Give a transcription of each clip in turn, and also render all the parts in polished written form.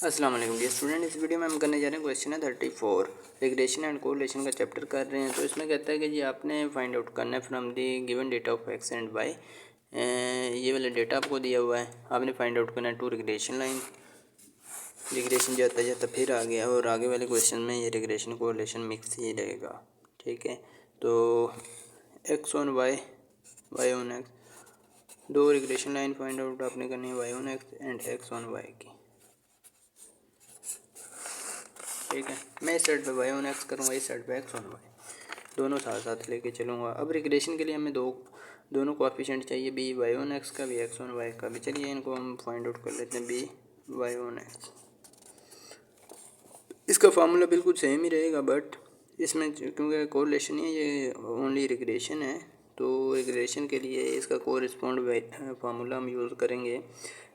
अस्सलाम वालेकुम dear student. इस वीडियो में हम करने जा रहे हैं क्वेश्चन है 34 रिग्रेशन एंड कोरिलेशन का चैप्टर कर रहे हैं। तो इसमें कहता है कि जी आपने फाइंड आउट करना है from the given data of X and Y. ये वाला डेटा आपको दिया हुआ है, आपने फाइंड आउट करना है टू रिग्रेशन लाइन। रिग्रेशन जाता जाता फिर आ गया और आगे वाले क्वेश्चन में ये रिग्रेशन कोरिलेशन मिक्स ही रहेगा। ठीक है, तो X on Y, Y on X, दो रिग्रेशन लाइन फाइंड आउट आपने करनी है, Y on X and X on Y की। ठीक है, मैं इस साइड पे वाई ऑन एक्स करूँगा, इस साइड पे एक्स ऑन वाई, दोनों साथ साथ लेके चलूँगा। अब रिग्रेशन के लिए हमें दोनों कोएफिशिएंट चाहिए, बी वाई ऑन एक्स का भी, एक्स ऑन वाई का भी। चलिए इनको हम फाइंड आउट कर लेते हैं, बी वाई ऑन एक्स। इसका फार्मूला बिल्कुल सेम ही रहेगा, बट इसमें क्योंकि कोरिलेशन है, ये ओनली रिग्रेशन है, तो रिग्रेशन के लिए इसका कोरिस्पोंड फार्मूला हम यूज़ करेंगे।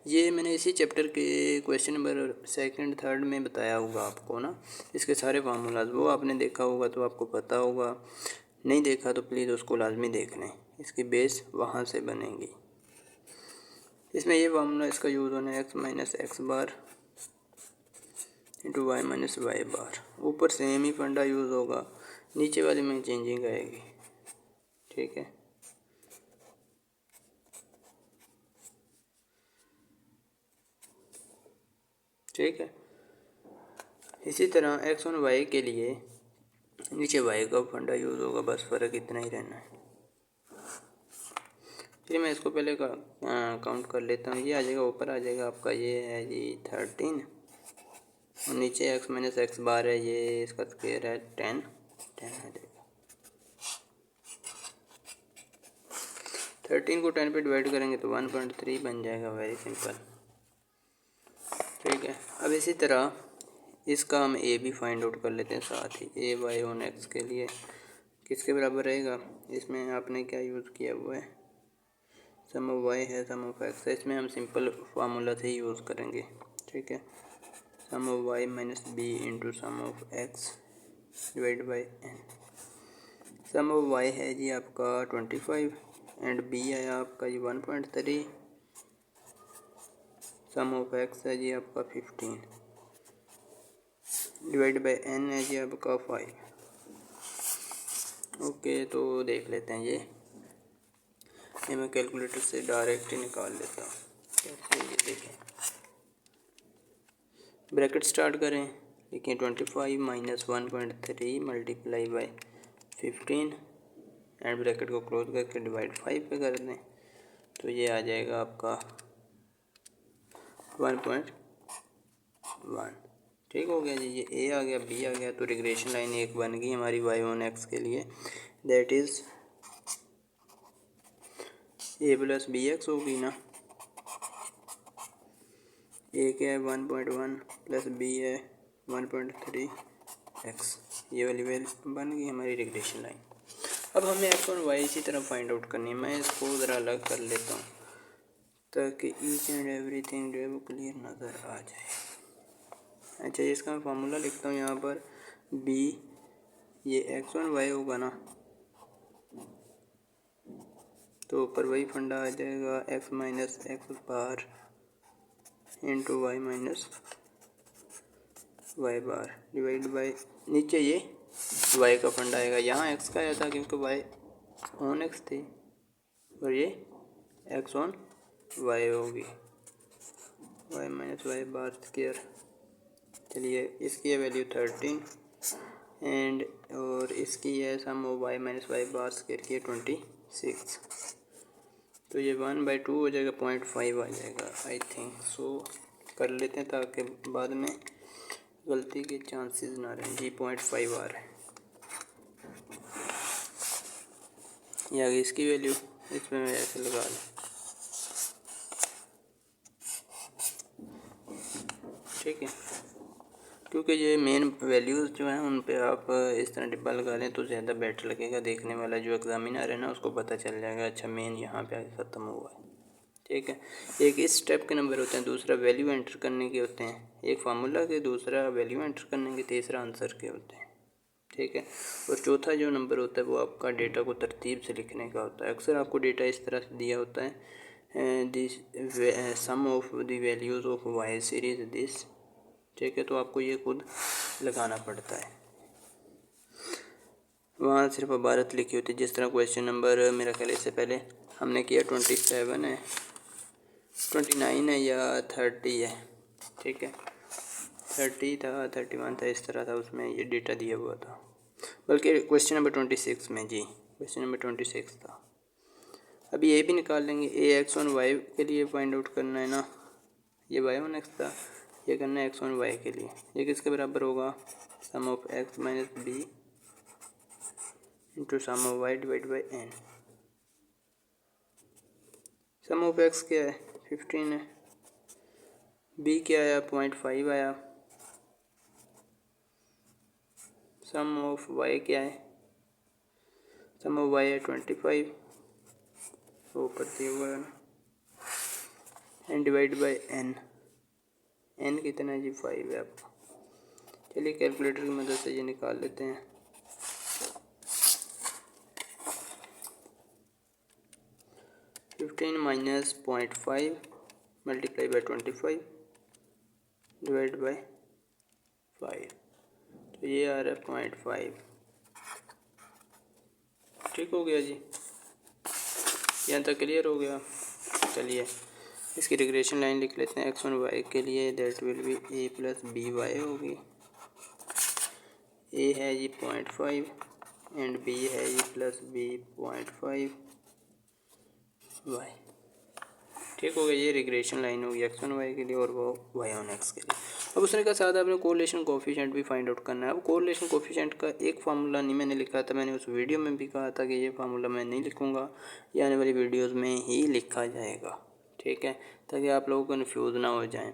ये मैंने इसी चैप्टर के क्वेश्चन नंबर सेकंड थर्ड में बताया होगा आपको ना, इसके सारे फार्मूलाज, वो आपने देखा होगा तो आपको पता होगा, नहीं देखा तो प्लीज़ उसको लाजमी देख लें, इसकी बेस वहाँ से बनेगी। इसमें ये फार्मूला इसका यूज़ होना है, x minus X bar into Y minus Y बार। ऊपर सेम ही फंडा यूज़ होगा, नीचे वाले में चेंजिंग आएगी। ठीक है, ठीक है। इसी तरह एक्स ऑन वाई के लिए नीचे वाई का फंडा यूज़ होगा, बस फ़र्क इतना ही रहना है। चलिए मैं इसको पहले काउंट कर लेता हूँ। ये आ जाएगा, ऊपर आ जाएगा आपका, ये है जी 13 और नीचे एक्स माइनस एक्स बार है, ये इसका स्क्वायर है 10 आ जाएगा। 13 को 10 पे डिवाइड करेंगे तो 1.3 बन जाएगा, वेरी सिंपल। ठीक है, अब इसी तरह इसका हम ए भी फाइंड आउट कर लेते हैं साथ ही। ए वाई ऑन एक्स के लिए किसके बराबर रहेगा, इसमें आपने क्या यूज़ किया हुआ है, सम ऑफ वाई है, सम ऑफ एक्स है, इसमें हम सिंपल फार्मूला से ही यूज़ करेंगे। ठीक है, sum of Y minus B into sum of X divide by N. Sum of Y है जी आपका 25 एंड बी है आपका जी 1.3। सम ऑफ एक्स है जी आपका 15 डिवाइड बाई एन है जी आपका 5। ओके, तो देख लेते हैं ये मैं कैलकुलेटर से डायरेक्ट ही निकाल लेता हूँ। कैसे, ये देखें, ब्रैकेट स्टार्ट करें, देखिए 25 minus 1.3 multiply by 15 and bracket को क्लोज करके डिवाइड 5 पे कर दें, तो ये आ जाएगा आपका 1.1। ठीक हो गया जी, ये ए आ गया, बी आ गया, तो रिग्रेशन लाइन एक बन गई हमारी वाई ऑन एक्स के लिए, that is A plus B X होगी ना। ए क्या है 1.1 प्लस बी है 1.3 एक्स, ये वाली वैल्यू बन गई हमारी रिग्रेशन लाइन। अब हमें एक्स और वाई इसी तरह फाइंड आउट करनी है। मैं इसको ज़रा अलग कर लेता हूँ ताकि ईच एंड एवरीथिंग जो है वो क्लियर नज़र आ जाए। अच्छा, इसका मैं फार्मूला लिखता हूँ यहाँ पर, बी ये एक्स और वाई होगा ना, तो ऊपर वही फंडा आ जाएगा, X minus X bar into Y minus Y bar divide by, नीचे ये वाई का फंडा आएगा। यहाँ एक्स का आया था क्योंकि वाई ऑन एक्स थी और ये एक्स ऑन वाई होगी, Y minus Y bar square. चलिए इसकी है वैल्यू 13 एंड और इसकी है sum of Y minus Y bar square की 26, तो ये 1/2 हो जाएगा, 0.5 आ जाएगा आई थिंक सो। कर लेते हैं ताकि बाद में गलती के चांसेस ना रहें। जी 0.5 आ रहा है, ये आगे इसकी वैल्यू, इसमें मैं ऐसे लगा लूँ। ठीक है, क्योंकि ये मेन वैल्यूज़ जो हैं उन पे आप इस तरह डिब्बा लगा लें तो ज़्यादा बेटर लगेगा, देखने वाला जो एग्जामिनर है ना उसको पता चल जाएगा अच्छा मेन यहाँ पे आगे ख़त्म हुआ है। ठीक है, एक इस स्टेप के नंबर होते हैं, दूसरा वैल्यू एंटर करने के होते हैं, एक फार्मूला के, दूसरा वैल्यू एंटर करने के, तीसरा आंसर के होते हैं। ठीक है, और चौथा जो नंबर होता है वो आपका डेटा को तरतीब से लिखने का होता है। अक्सर आपको डेटा इस तरह से दिया होता है, this sum of the values of Y series this ठीक है, तो आपको ये खुद लगाना पड़ता है। वहाँ सिर्फ इबारत लिखी होती है, जिस तरह क्वेश्चन नंबर मेरा ख्याल इससे पहले हमने किया 27 है, 29 है या 30 है, ठीक है, 30 था, 31 था, इस तरह था, उसमें ये डेटा दिया हुआ था। बल्कि क्वेश्चन नंबर 26 में जी, क्वेश्चन नंबर 26 था। अभी ये भी निकाल लेंगे, ए एक्स ऑन वाई के लिए फाइंड आउट करना है ना, ये वाई ऑन एक्स था, ये करना है एक्स ऑन वाई के लिए। ये किसके बराबर होगा, sum of X minus B into sum of Y divide by N. Sum of X क्या है 15 है, बी क्या आया 0.5 आया, सम ऑफ वाई क्या है, सम ऑफ वाई है 25, ऊपर दिया हुआ है ना, N divide by N, N कितना है जी 5 है आपका। चलिए कैलकुलेटर की मदद से ये निकाल लेते हैं। Fifteen minus 0.5 multiply by 25 divide by 5, तो ये आ रहा है 0.5। ठीक हो गया जी, यहाँ तक क्लियर हो गया। चलिए इसकी रिग्रेशन लाइन लिख लेते हैं, एक्स ऑन वाई के लिए that will be A plus B Y होगी। ए है जी 0.5 एंड बी है जी प्लस बी 0.5 वाई। ठीक हो गया, ये रिग्रेशन लाइन होगी एक्स ऑन वाई के लिए और वो वाई ऑन एक्स के लिए। अब उसने कहा साथ आपने कोरिलेशन कोफिशिएंट भी फाइंड आउट करना है। अब कोरिलेशन कोफिशिएंट का एक फार्मूला नहीं मैंने लिखा था, मैंने उस वीडियो में भी कहा था कि ये फार्मूला मैं नहीं लिखूँगा, ये आने वाली वीडियोज़ में ही लिखा जाएगा, ठीक है, ताकि आप लोगों को कन्फ्यूज़ ना हो जाए।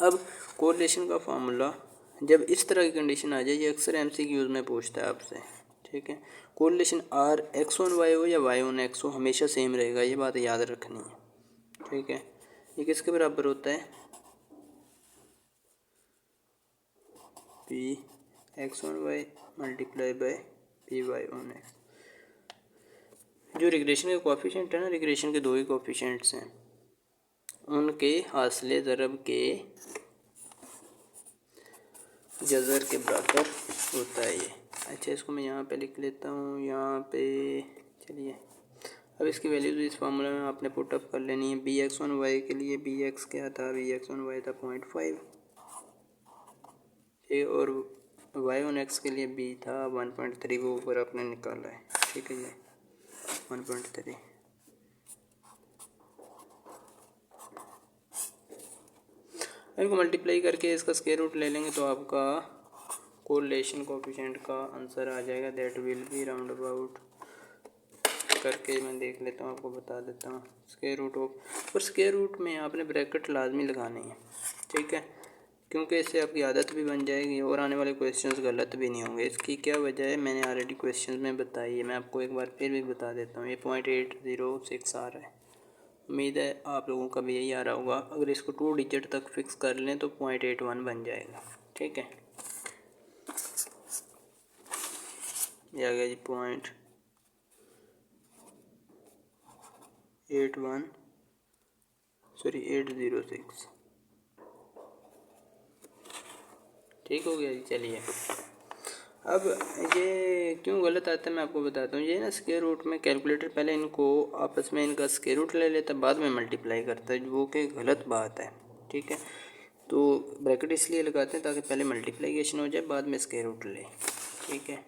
अब कोरिलेशन का फार्मूला जब इस तरह की कंडीशन आ जाए, ये अक्सर MCQs में पूछता है आपसे, ठीक है। Correlation R X on Y हो या वाई ऑन एक्स हो, हमेशा सेम रहेगा, ये बात याद रखनी है, ठीक है। ये किसके बराबर होता है, P X on Y multiply by P Y on X. जो रिग्रेशन के कोफिशिएंट है ना, रिग्रेशन के दो ही कोफिशिएंट्स हैं, उनके हासिले ज़रब के जज़र के बराबर होता है ये। अच्छा, इसको मैं यहाँ पे लिख लेता हूँ, यहाँ पे। चलिए अब इसकी वैल्यूज इस फार्मूला में आपने पुट अप कर लेनी है। बी एक्स ऑन वाई के लिए बी एक्स क्या था, बी एक्स ऑन वाई था 0.5, ठीक, और वाई ऑन एक्स के लिए बी था 1.3, वो ऊपर आपने निकाला है, ठीक है ये 1.3। इनको मल्टीप्लाई करके इसका स्क्वायर रूट ले लेंगे तो आपका कोरिलेशन कोफिशिएंट का आंसर आ जाएगा, that will be round about, करके मैं देख लेता हूँ, आपको बता देता हूँ। स्क्वायर रूट ऑफ, और स्क्वायर रूट में आपने ब्रैकेट लाजमी लगानी है, ठीक है, क्योंकि इससे आपकी आदत भी बन जाएगी और आने वाले क्वेश्चंस गलत भी नहीं होंगे। इसकी क्या वजह है मैंने ऑलरेडी क्वेश्चंस में बताई है, मैं आपको एक बार फिर भी बता देता हूँ। ये 0.806 आ रहा है, उम्मीद है आप लोगों का भी यही आ रहा होगा। अगर इसको 2 डिजिट तक फिक्स कर लें तो 0.81 बन जाएगा, ठीक है। ये आ गया जी 806, ठीक हो गया जी। चलिए अब ये क्यों गलत आता है मैं आपको बताता हूँ। ये ना स्क्वायर रूट में कैलकुलेटर पहले इनको आपस में इनका स्क्वायर रूट ले लेता है, बाद में मल्टीप्लाई करता है, वो कि गलत बात है, ठीक है। तो ब्रैकेट इसलिए लगाते हैं ताकि पहले मल्टीप्लिकेशन हो जाए, बाद में स्क्वायर रूट ले, ठीक है।